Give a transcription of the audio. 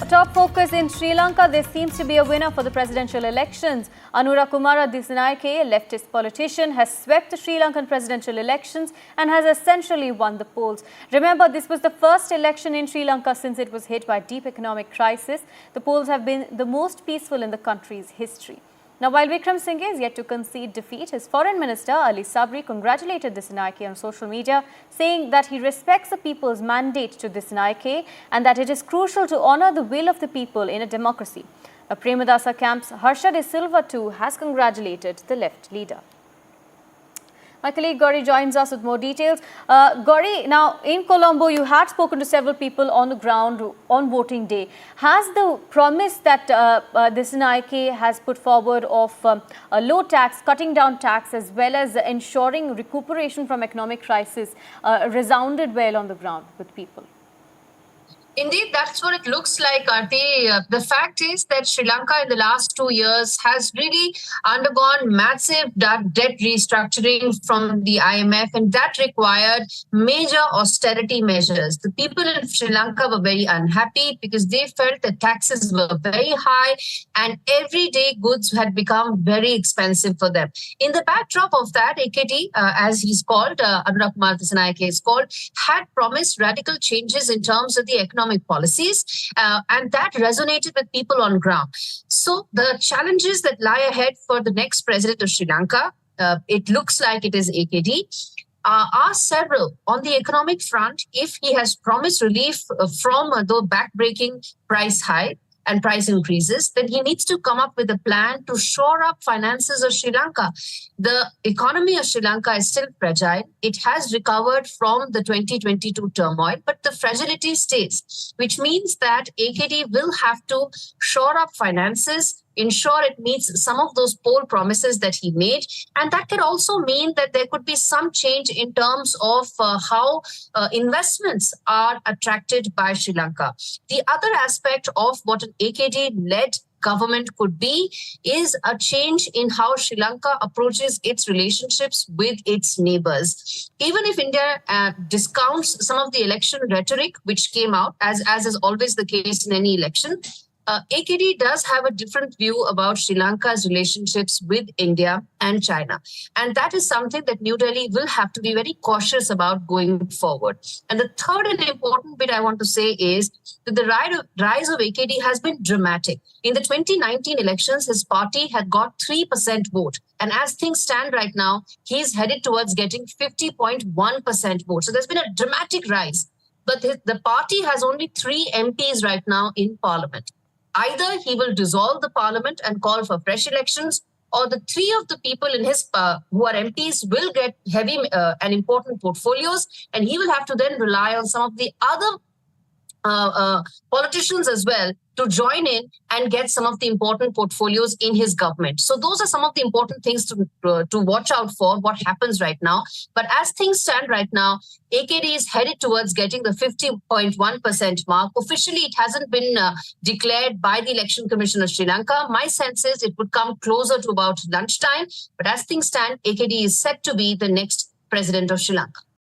A top focus in Sri Lanka, there seems to be a winner for the presidential elections. Anura Kumara Dissanayake, a leftist politician, has swept the Sri Lankan presidential elections and has essentially won the polls. Remember, this was the first election in Sri Lanka since it was hit by deep economic crisis. The polls have been the most peaceful in the country's history. Now, while Wickremesinghe is yet to concede defeat, his foreign minister Ali Sabri congratulated Dissanayake on social media, saying that he respects the people's mandate to Dissanayake and that it is crucial to honour the will of the people in a democracy. Premadasa camp's Harsha De Silva too has congratulated the left leader. My colleague Gauri joins us with more details. Gauri, now in Colombo, you had spoken to several people on the ground on voting day. Has the promise that Dissanayake has put forward of a low tax, cutting down tax, as well as ensuring recuperation from economic crisis resounded well on the ground with people? Indeed, that's what it looks like, Aarti. The fact is that Sri Lanka in the last 2 years has really undergone massive debt restructuring from the IMF, and that required major austerity measures. The people in Sri Lanka were very unhappy because they felt the taxes were very high and everyday goods had become very expensive for them. In the backdrop of that, AKD, as he's called, Anura Kumara Dissanayake is called, had promised radical changes in terms of the economic policies, and that resonated with people on ground. So the challenges that lie ahead for the next president of Sri Lanka, it looks like it is AKD, are several. On the economic front, if he has promised relief from the back-breaking price hike and price increases, then he needs to come up with a plan to shore up finances of Sri Lanka. The economy of Sri Lanka is still fragile. It has recovered from the 2022 turmoil, but the fragility stays, which means that AKD will have to shore up finances, ensure it meets some of those poll promises that he made. And that could also mean that there could be some change in terms of how investments are attracted by Sri Lanka. The other aspect of what an AKD-led government could be is a change in how Sri Lanka approaches its relationships with its neighbors. Even if India discounts some of the election rhetoric which came out, as is always the case in any election, AKD does have a different view about Sri Lanka's relationships with India and China. And that is something that New Delhi will have to be very cautious about going forward. And the third and important bit I want to say is that the rise of AKD has been dramatic. In the 2019 elections, his party had got 3% vote. And as things stand right now, he's headed towards getting 50.1% vote. So there's been a dramatic rise. But the party has only 3 MPs right now in parliament. Either he will dissolve the parliament and call for fresh elections, or the 3 of the people in his who are MPs will get heavy and important portfolios, and he will have to then rely on some of the other politicians as well to join in and get some of the important portfolios in his government. So those are some of the important things to watch out for, what happens right now. But as things stand right now, AKD is headed towards getting the 50.1% mark. Officially, it hasn't been declared by the Election Commission of Sri Lanka. My sense is it would come closer to about lunchtime. But as things stand, AKD is set to be the next president of Sri Lanka.